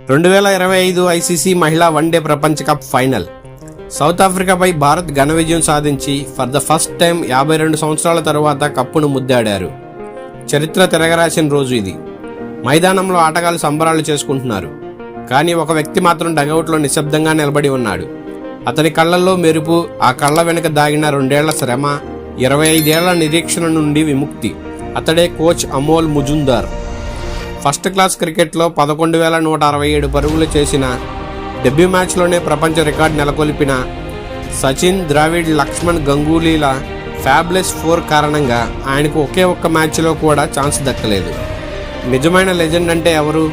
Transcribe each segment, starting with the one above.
2025 ICC మహిళా one day ప్రపంచ cup final. South ఆఫ్రికాపై Bharat ఘన విజయం సాధించి ఫర్ ద ఫస్ట్ టైం 52 సంవత్సరాల తరువాత కప్పును ముద్దాడారు. చరిత్ర తిరగరాసిన రోజు ఇది. మైదానంలో ఆటగాళ్లు సంబరాలు చేసుకుంటున్నారు. కానీ ఒక వ్యక్తి మాత్రం డగౌట్లో నిశ్శబ్దంగా నిలబడి ఉన్నాడు. అతని కళ్లల్లో మెరుపు, ఆ కళ్ల వెనుక దాగిన 2 ఏళ్ల శ్రమ, 25 ఏళ్ల నిరీక్షణ నుండి విముక్తి. అతడే coach Amol Majumdar. First class క్రికెట్లో 11,167 పరుగులు చేసిన, డెబ్యూ మ్యాచ్లోనే ప్రపంచ రికార్డు నెలకొల్పిన సచిన్, ద్రావిడ్, లక్ష్మణ్, గంగూలీల ఫ్యాబ్లెస్ 4 కారణంగా ఆయనకు ఒకే ఒక్క మ్యాచ్లో కూడా ఛాన్స్ దక్కలేదు. నిజమైన లెజెండ్ అంటే ఎవరు?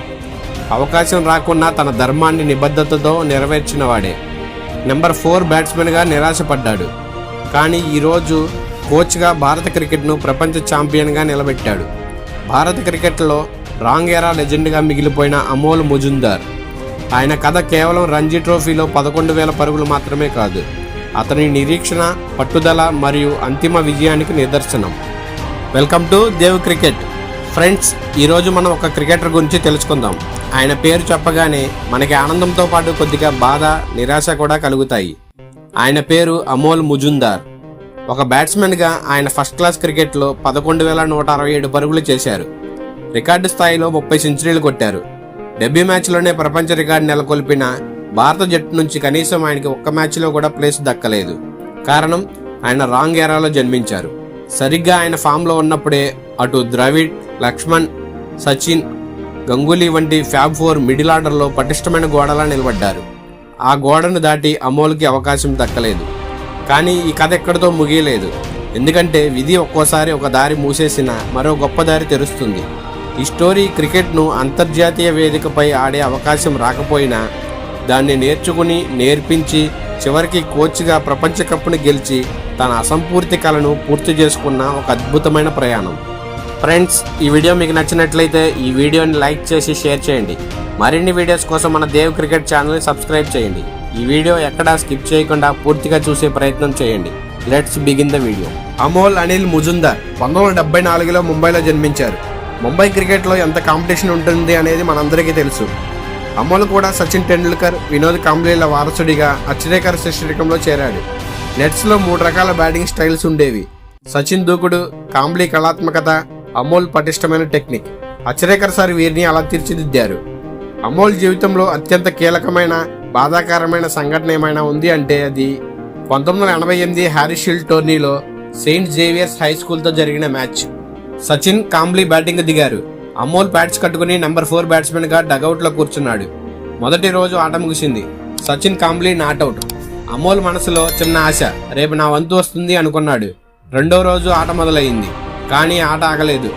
అవకాశం రాకున్నా తన ధర్మాన్ని నిబద్ధతతో నెరవేర్చిన వాడే. నెంబర్ 4 బ్యాట్స్మెన్గా నిరాశపడ్డాడు. కానీ ఈరోజు కోచ్గా భారత క్రికెట్ను ప్రపంచ ఛాంపియన్గా నిలబెట్టాడు. భారత క్రికెట్లో రాంగ్ ఎరా లెజెండ్గా మిగిలిపోయిన అమోల్ ముజుందార్. ఆయన కథ కేవలం రంజీ ట్రోఫీలో 11,000 పరుగులు మాత్రమే కాదు, అతని నిరీక్షణ, పట్టుదల మరియు అంతిమ విజయానికి నిదర్శనం. Welcome to Dev cricket. Friends, ఈరోజు మనం ఒక క్రికెటర్ గురించి తెలుసుకుందాం. ఆయన పేరు చెప్పగానే మనకి ఆనందంతో పాటు కొద్దిగా బాధ, నిరాశ కూడా కలుగుతాయి. ఆయన పేరు అమోల్ ముజుందార్. ఒక బ్యాట్స్మెన్గా ఆయన ఫస్ట్ క్లాస్ క్రికెట్లో 11,167 పరుగులు చేశారు. రికార్డు స్థాయిలో 30 సెంచరీలు కొట్టారు. డెబ్యూ మ్యాచ్లోనే ప్రపంచ రికార్డు నెలకొల్పిన భారత జట్టు నుంచి కనీసం ఆయనకి ఒక్క మ్యాచ్లో కూడా ప్లేస్ దక్కలేదు. కారణం, ఆయన రాంగ్ ఎరాలో జన్మించారు. సరిగ్గా ఆయన ఫామ్లో ఉన్నప్పుడే అటు ద్రవిడ్, లక్ష్మణ్, సచిన్, గంగూలీ వంటి ఫ్యాబ్ 4 మిడిల్ ఆర్డర్లో పటిష్టమైన గోడలా నిలబడ్డారు. ఆ గోడను దాటి అమోల్కి అవకాశం దక్కలేదు. కానీ ఈ కథ ఎక్కడితో ముగియలేదు. ఎందుకంటే విధి ఒక్కోసారి ఒక దారి మూసేసిన మరో గొప్ప దారి తెరుస్తుంది. ఈ స్టోరీ క్రికెట్ను అంతర్జాతీయ వేదికపై ఆడే అవకాశం రాకపోయినా దాన్ని నేర్చుకుని, నేర్పించి, చివరికి కోచ్గా ప్రపంచ కప్ను గెలిచి తన అసంపూర్తి కలను పూర్తి చేసుకున్న ఒక అద్భుతమైన ప్రయాణం. ఫ్రెండ్స్, ఈ వీడియో మీకు నచ్చినట్లయితే ఈ వీడియోని లైక్ చేసి షేర్ చేయండి. మరిన్ని వీడియోస్ కోసం మన దేవ్ క్రికెట్ ఛానల్ని సబ్స్క్రైబ్ చేయండి. ఈ వీడియో ఎక్కడా స్కిప్ చేయకుండా పూర్తిగా చూసే ప్రయత్నం చేయండి. Let's begin the video. Amol Anil Muzumdar 1974లో ముంబైలో జన్మించారు. ముంబై క్రికెట్లో ఎంత కాంపిటీషన్ ఉంటుంది అనేది మనందరికీ తెలుసు. అమోల్ కూడా సచిన్ టెండూల్కర్, వినోద్ కాంబ్లీల వారసుడిగా అచ్రేకర్ శిష్యరికంలో చేరాడు. నెట్స్లో 3 రకాల బ్యాటింగ్ స్టైల్స్ ఉండేవి. సచిన్ దూకుడు, కాంబ్లీ కళాత్మకత, అమోల్ పటిష్టమైన టెక్నిక్. అచ్రేకర్ సార్ వీరిని అలా తీర్చిదిద్దారు. అమోల్ జీవితంలో అత్యంత కీలకమైన, బాధాకరమైన సంఘటన ఏమైనా ఉంది అంటే అది 1988 హ్యారీ షీల్డ్ టోర్నీలో సెయింట్ జేవియర్స్ హై స్కూల్తో జరిగిన మ్యాచ్. సచిన్, కాంబ్లీ బ్యాటింగ్ దిగారు. అమోల్ ప్యాడ్స్ కట్టుకుని నెంబర్ 4 బ్యాట్స్మెన్గా డగౌట్లో కూర్చున్నాడు. మొదటి రోజు ఆట ముగిసింది. సచిన్, కాంబ్లీ నాట్అవుట్. అమోల్ మనసులో చిన్న ఆశ, రేపు నా వంతు వస్తుంది అనుకున్నాడు. రెండో రోజు ఆట మొదలైంది. కానీ ఆట ఆగలేదు.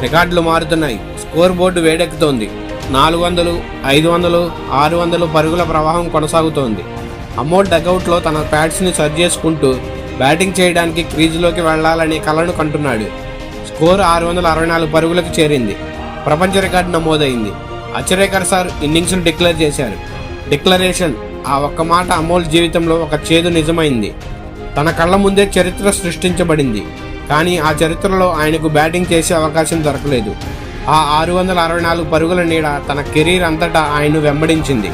రికార్డులు మారుతున్నాయి. Score board వేడెక్కుతోంది. 400, 500, 600 పరుగుల ప్రవాహం కొనసాగుతోంది. అమోల్ డగౌట్లో తన ప్యాడ్స్ని సరి చేసుకుంటూ బ్యాటింగ్ చేయడానికి క్రీజులోకి వెళ్లాలని కలను కంటున్నాడు. స్కోర్ 664 పరుగులకు చేరింది. ప్రపంచ రికార్డు నమోదైంది. అచ్రేకర్ సార్ ఇన్నింగ్స్ను డిక్లేర్ చేశారు. డిక్లరేషన్, ఆ ఒక్క మాట అమోల్ జీవితంలో ఒక చేదు నిజమైంది. తన కళ్ళ ముందే చరిత్ర సృష్టించబడింది. కానీ ఆ చరిత్రలో ఆయనకు బ్యాటింగ్ చేసే అవకాశం దొరకలేదు. ఆ 664 పరుగుల నీడ తన కెరీర్ అంతటా ఆయన్ను వెంబడించింది.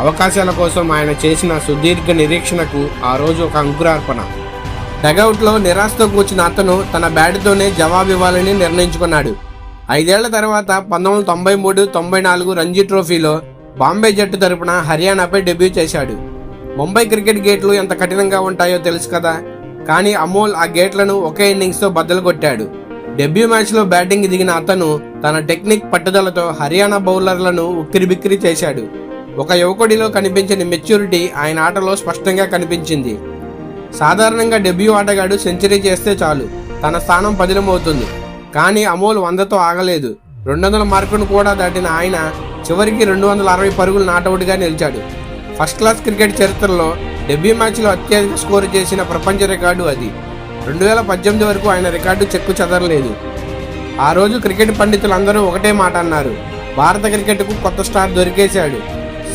అవకాశాల కోసం ఆయన చేసిన సుదీర్ఘ నిరీక్షణకు ఆ రోజు ఒక అంకురార్పణ. డగౌట్లో నిరాశతో కూర్చున్న అతను తన బ్యాట్తోనే జవాబివ్వాలని నిర్ణయించుకున్నాడు. 5 ఏళ్ల తర్వాత 1993-94 రంజీ ట్రోఫీలో బాంబే జట్టు తరపున హర్యానాపై డెబ్యూ చేశాడు. ముంబై క్రికెట్ గేట్లు ఎంత కఠినంగా ఉంటాయో తెలుసు కదా. కానీ అమోల్ ఆ గేట్లను ఒకే ఇన్నింగ్స్తో బద్దలు కొట్టాడు. డెబ్యూ మ్యాచ్లో బ్యాటింగ్ దిగిన అతను తన టెక్నిక్, పట్టుదలతో హర్యానా బౌలర్లను ఉక్కిరిబిక్కిరి చేశాడు. ఒక యువకుడిలో కనిపించిన మెచ్యూరిటీ ఆయన ఆటలో స్పష్టంగా కనిపించింది. సాధారణంగా డెబ్యూ ఆటగాడు సెంచరీ చేస్తే చాలు, తన స్థానం పదిలమవుతుంది. కానీ అమోల్ 100తో ఆగలేదు. 200 మార్కును కూడా దాటిన ఆయన చివరికి 260 పరుగులు నాటౌట్గా నిలిచాడు. ఫస్ట్ క్లాస్ క్రికెట్ చరిత్రలో డెబ్యూ మ్యాచ్లో అత్యధిక స్కోరు చేసిన ప్రపంచ రికార్డు అది. 2018 వరకు ఆయన రికార్డు చెక్కు చెదరలేదు. ఆ రోజు క్రికెట్ పండితులందరూ ఒకటే మాట అన్నారు, భారత క్రికెట్కు కొత్త స్టార్ దొరికేశాడు.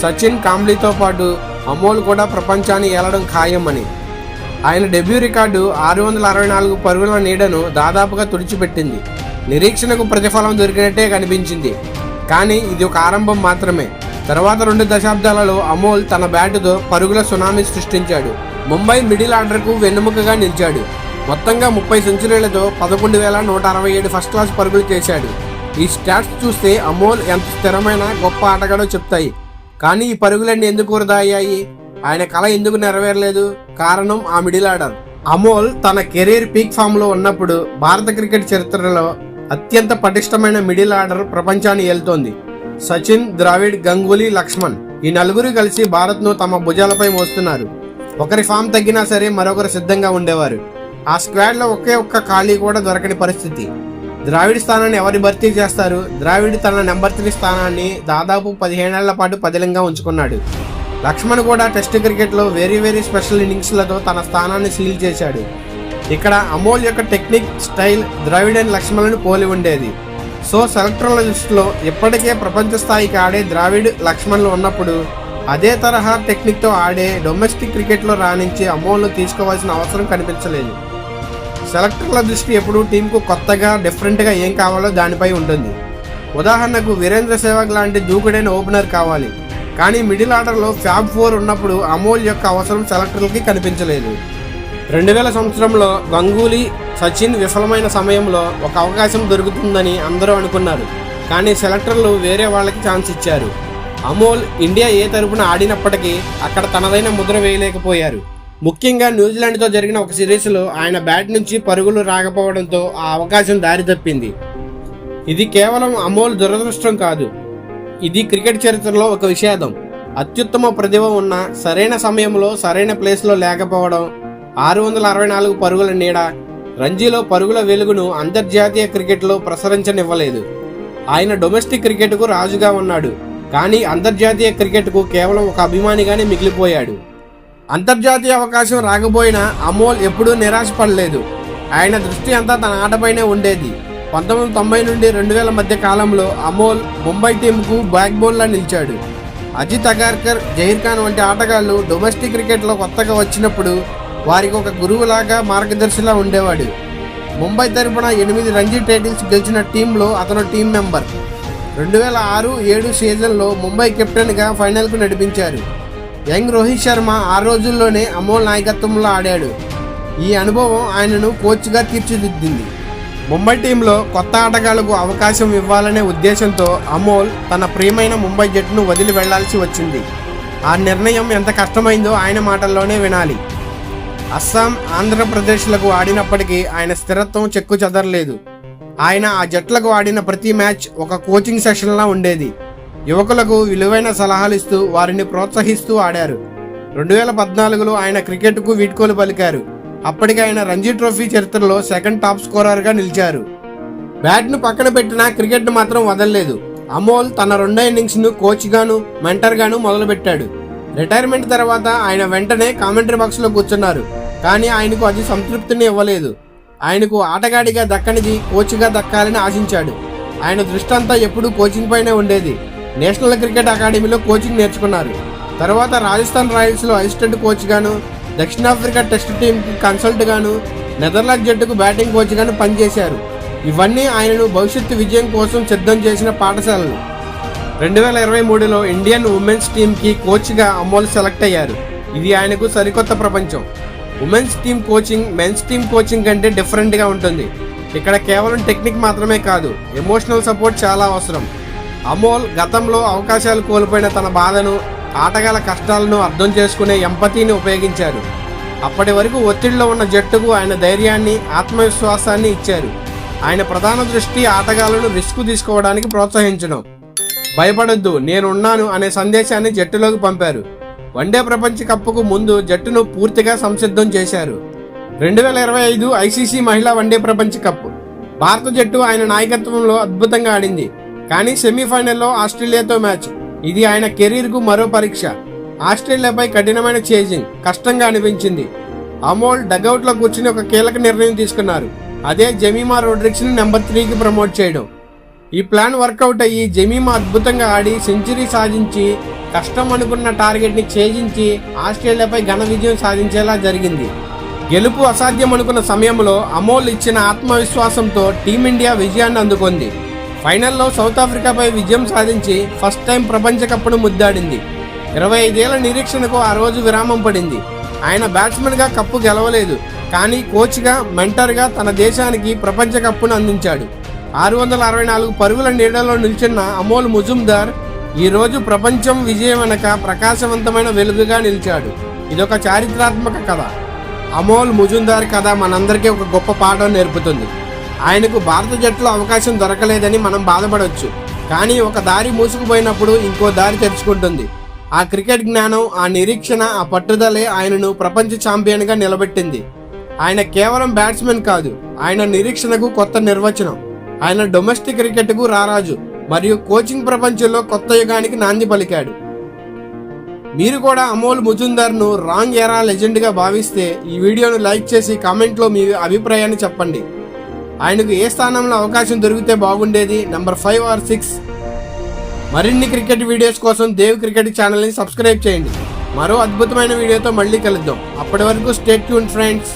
సచిన్, కాంబ్లీతో పాటు అమోల్ కూడా ప్రపంచాన్ని ఏలడం ఖాయం అని. ఆయన డెబ్యూ రికార్డు 664 పరుగుల నీడను దాదాపుగా తుడిచిపెట్టింది. నిరీక్షణకు ప్రతిఫలం దొరికినట్టే కనిపించింది. కానీ ఇది ఒక ఆరంభం మాత్రమే. తర్వాత 2 దశాబ్దాలలో అమోల్ తన బ్యాటుతో పరుగుల సునామీ సృష్టించాడు. ముంబై మిడిల్ ఆర్డర్కు వెన్నెముకగా నిలిచాడు. మొత్తంగా 30 సెంచరీలతో 11,167 ఫస్ట్ క్లాస్ పరుగులు చేశాడు. ఈ స్టాట్స్ చూస్తే అమోల్ ఎంత స్థిరమైన గొప్ప ఆటగాడో చెప్తాయి. కానీ ఈ పరుగులన్నీ ఎందుకు వృధా అయ్యాయి? ఆయన కళ ఎందుకు నెరవేరలేదు? కారణం ఆ మిడిల్ ఆర్డర్. అమోల్ తన కెరీర్ పీక్ ఫామ్ లో ఉన్నప్పుడు భారత క్రికెట్ చరిత్రలో అత్యంత పటిష్టమైన మిడిల్ ఆర్డర్ ప్రపంచాన్ని ఏలుతోంది. సచిన్, ద్రావిడ్, గంగూలీ, లక్ష్మణ్ ఈ నలుగురు కలిసి భారత్ ను తమ భుజాలపై మోస్తున్నారు. ఒకరి ఫామ్ తగ్గినా సరే మరొకరు సిద్ధంగా ఉండేవారు. ఆ స్క్వాడ్ లో ఒకే ఒక్క ఖాళీ కూడా దొరకని పరిస్థితి. ద్రావిడ్ స్థానాన్ని ఎవరు భర్తీ చేస్తారు? ద్రావిడ్ తన నెంబర్ 3 స్థానాన్ని దాదాపు 15 ఏళ్ల పాటు పదిలంగా ఉంచుకున్నాడు. లక్ష్మణ్ కూడా టెస్ట్ క్రికెట్లో వెరీ స్పెషల్ ఇన్నింగ్స్లతో తన స్థానాన్ని సీల్ చేశాడు. ఇక్కడ అమోల్ యొక్క టెక్నిక్, స్టైల్ ద్రావిడ్ అండ్ లక్ష్మణ్లను పోలి ఉండేది. సో సెలెక్టర్ల లిస్టులో ఇప్పటికే ప్రపంచ స్థాయికి ఆడే ద్రావిడ్, లక్ష్మణ్లు ఉన్నప్పుడు అదే తరహా టెక్నిక్తో ఆడే డొమెస్టిక్ క్రికెట్లో రాణించి అమోల్ను తీసుకోవాల్సిన అవసరం కనిపించలేదు. సెలెక్టర్ల దృష్టి ఎప్పుడు టీంకు కొత్తగా, డిఫరెంట్గా ఏం కావాలో దానిపై ఉంటుంది. ఉదాహరణకు వీరేంద్ర సెహ్వాగ్ లాంటి దూకుడైన ఓపెనర్ కావాలి. కానీ మిడిల్ ఆర్డర్లో ఫ్యాబ్ 4 ఉన్నప్పుడు అమోల్ యొక్క అవసరం సెలెక్టర్లకి కనిపించలేదు. 2000 సంవత్సరంలో గంగూలీ, సచిన్ విఫలమైన సమయంలో ఒక అవకాశం దొరుకుతుందని అందరూ అనుకున్నారు. కానీ సెలెక్టర్లు వేరే వాళ్ళకి ఛాన్స్ ఇచ్చారు. అమోల్ ఇండియా ఏ తరపున ఆడినప్పటికీ అక్కడ తనదైన ముద్ర వేయలేకపోయారు. ముఖ్యంగా న్యూజిలాండ్తో జరిగిన ఒక సిరీస్లో ఆయన బ్యాట్ నుంచి పరుగులు రాకపోవడంతో ఆ అవకాశం దారి తప్పింది. ఇది కేవలం అమోల్ దురదృష్టం కాదు, ఇది క్రికెట్ చరిత్రలో ఒక విషాదం. అత్యుత్తమ ప్రతిభ ఉన్న సరైన సమయంలో సరైన ప్లేస్లో లేకపోవడం, 664 పరుగుల నీడ, రంజీలో పరుగుల వెలుగును అంతర్జాతీయ క్రికెట్లో ప్రసరించనివ్వలేదు. ఆయన డొమెస్టిక్ క్రికెట్కు రాజుగా ఉన్నాడు, కానీ అంతర్జాతీయ క్రికెట్కు కేవలం ఒక అభిమానిగానే మిగిలిపోయాడు. అంతర్జాతీయ అవకాశం రాకపోయినా అమోల్ ఎప్పుడూ నిరాశపడలేదు. ఆయన దృష్టి అంతా తన ఆటపైనే ఉండేది. 1990 నుండి 2000 మధ్య కాలంలో అమోల్ ముంబై టీంకు బ్యాక్ బోన్లా నిలిచాడు. అజిత్ అగార్కర్, జహీర్ ఖాన్ వంటి ఆటగాళ్లు డొమెస్టిక్ క్రికెట్లో కొత్తగా వచ్చినప్పుడు వారికి ఒక గురువులాగా, మార్గదర్శిలా ఉండేవాడు. ముంబై తరపున 8 రంజీ టైటిల్స్ గెలిచిన టీంలో అతను టీం మెంబర్. 2006-07 సీజన్లో ముంబై కెప్టెన్గా ఫైనల్కు నడిపించారు. యంగ్ రోహిత్ శర్మ ఆ రోజుల్లోనే అమోల్ నాయకత్వంలో ఆడాడు. ఈ అనుభవం ఆయనను కోచ్గా తీర్చిదిద్దింది. ముంబై టీంలో కొత్త ఆటగాళ్లకు అవకాశం ఇవ్వాలనే ఉద్దేశంతో అమోల్ తన ప్రియమైన ముంబై జట్టును వదిలి వెళ్లాల్సి వచ్చింది. ఆ నిర్ణయం ఎంత కష్టమైందో ఆయన మాటల్లోనే వినాలి. అస్సాం, ఆంధ్రప్రదేశ్లకు ఆడినప్పటికీ ఆయన స్థిరత్వం చెక్కు చెదరలేదు. ఆయన ఆ జట్లకు ఆడిన ప్రతి మ్యాచ్ ఒక కోచింగ్ సెషన్లా ఉండేది. యువకులకు విలువైన సలహాలు ఇస్తూ వారిని ప్రోత్సహిస్తూ ఆడారు. 2014లో ఆయన క్రికెట్కు వీడ్కోలు పలికారు. అప్పటికి ఆయన రంజీ ట్రోఫీ చరిత్రలో సెకండ్ టాప్ స్కోరర్గా నిలిచారు. బ్యాట్ను పక్కన పెట్టినా క్రికెట్ను మాత్రం వదలలేదు. అమోల్ తన 2వ ఇన్నింగ్స్ను కోచ్గాను, మెంటర్గాను మొదలుపెట్టాడు. రిటైర్మెంట్ తర్వాత ఆయన వెంటనే కామెంటరీ బాక్స్లో కూర్చున్నారు. కానీ ఆయనకు అది సంతృప్తిని ఇవ్వలేదు. ఆయనకు ఆటగాడిగా దక్కనిది కోచ్గా దక్కాలని ఆశించాడు. ఆయన దృష్టి అంతా ఎప్పుడూ కోచింగ్ పైనే ఉండేది. నేషనల్ క్రికెట్ అకాడమీలో కోచింగ్ నేర్చుకున్నారు. తర్వాత రాజస్థాన్ రాయల్స్లో అసిస్టెంట్ కోచ్గాను, దక్షిణాఫ్రికా టెస్ట్ టీంకి కన్సల్ట్ గాను, నెదర్లాండ్ జట్టుకు బ్యాటింగ్ కోచ్ గాను పనిచేశారు. ఇవన్నీ ఆయనను భవిష్యత్తు విజయం కోసం సిద్ధం చేసిన పాఠశాలలు. 2023లో ఇండియన్ ఉమెన్స్ టీంకి కోచ్గా అమోల్ సెలెక్ట్ అయ్యారు. ఇది ఆయనకు సరికొత్త ప్రపంచం. Women's team coaching men's team coaching కంటే డిఫరెంట్గా ఉంటుంది. ఇక్కడ కేవలం టెక్నిక్ మాత్రమే కాదు, ఎమోషనల్ సపోర్ట్ చాలా అవసరం. అమోల్ గతంలో అవకాశాలు కోల్పోయిన తన బాధను, ఆటగాళ్ల కష్టాలను అర్థం చేసుకునే ఎంపతిని ఉపయోగించారు. అప్పటి వరకు ఒత్తిడిలో ఉన్న జట్టుకు ఆయన ధైర్యాన్ని, ఆత్మవిశ్వాసాన్ని ఇచ్చారు. ఆయన ప్రధాన దృష్టి ఆటగాళ్లను రిస్క్ తీసుకోవడానికి ప్రోత్సహించడం. భయపడొద్దు, నేనున్నాను అనే సందేశాన్ని జట్టులోకి పంపారు. వన్డే ప్రపంచ కప్కు ముందు జట్టును పూర్తిగా సంసిద్ధం చేశారు. 2025 ఐసీసీ మహిళా వన్డే ప్రపంచ కప్ భారత జట్టు ఆయన నాయకత్వంలో అద్భుతంగా ఆడింది. కానీ సెమీఫైనల్లో ఆస్ట్రేలియాతో మ్యాచ్. ఇది ఆయన కెరీర్కు మరో పరీక్ష. ఆస్ట్రేలియాపై కఠినమైన చేజింగ్ కష్టంగా అనిపించింది. అమోల్ డగౌట్లో కూర్చుని ఒక కీలక నిర్ణయం తీసుకున్నారు. అదే జెమీమా రోడ్రిగ్స్ని నెంబర్ 3కి ప్రమోట్ చేయడం. ఈ ప్లాన్ వర్కౌట్ అయ్యి జెమీమా అద్భుతంగా ఆడి సెంచరీ సాధించి కష్టం అనుకున్న టార్గెట్ని ఛేదించి ఆస్ట్రేలియాపై ఘన విజయం సాధించేలా జరిగింది. గెలుపు అసాధ్యం అనుకున్న సమయంలో అమోల్ ఇచ్చిన ఆత్మవిశ్వాసంతో టీమిండియా విజయాన్ని అందుకుంది. ఫైనల్లో సౌత్ ఆఫ్రికాపై విజయం సాధించి ఫస్ట్ టైం ప్రపంచ కప్ను ముద్దాడింది. 25 ఏళ్ల నిరీక్షణకు ఆ రోజు విరామం పడింది. ఆయన బ్యాట్స్మెన్గా కప్పు గెలవలేదు, కానీ కోచ్గా, మెంటర్గా తన దేశానికి ప్రపంచ కప్పును అందించాడు. 664 పరుగుల నీడలో నిల్చున్న అమోల్ ముజుందార్ ఈ రోజు ప్రపంచం విజయం వెనక ప్రకాశవంతమైన వెలుగుగా నిలిచాడు. ఇదొక చారిత్రాత్మక కథ. అమోల్ ముజుందార్ కథ మనందరికీ ఒక గొప్ప పాఠం నేర్పుతుంది. ఆయనకు భారత జట్టులో అవకాశం దొరకలేదని మనం బాధపడవచ్చు, కానీ ఒక దారి మూసుకుపోయినప్పుడు ఇంకో దారి తెరుచుకుంటుంది. ఆ క్రికెట్ జ్ఞానం, ఆ నిరీక్షణ, ఆ పట్టుదలే ఆయనను ప్రపంచ ఛాంపియన్గా నిలబెట్టింది. ఆయన కేవలం బ్యాట్స్మెన్ కాదు, ఆయన నిరీక్షణకు కొత్త నిర్వచనం. ఆయన డొమెస్టిక్ క్రికెట్కు రారాజు మరియు కోచింగ్ ప్రపంచంలో కొత్త యుగానికి నాంది పలికాడు. మీరు కూడా అమోల్ ముజుందార్ను రాంగ్ ఎరా లెజెండ్గా భావిస్తే ఈ వీడియోను లైక్ చేసి కామెంట్లో మీ అభిప్రాయాన్ని చెప్పండి. ఆయనకు ఏ స్థానంలో అవకాశం దొరికితే బాగుండేది, నెంబర్ 5 or 6? మరిన్ని క్రికెట్ వీడియోస్ కోసం దేవ్ క్రికెట్ ఛానల్ని సబ్స్క్రైబ్ చేయండి. మరో అద్భుతమైన వీడియోతో మళ్ళీ కలుద్దాం. అప్పటి వరకు స్టే ట్యూన్డ్ ఫ్రెండ్స్.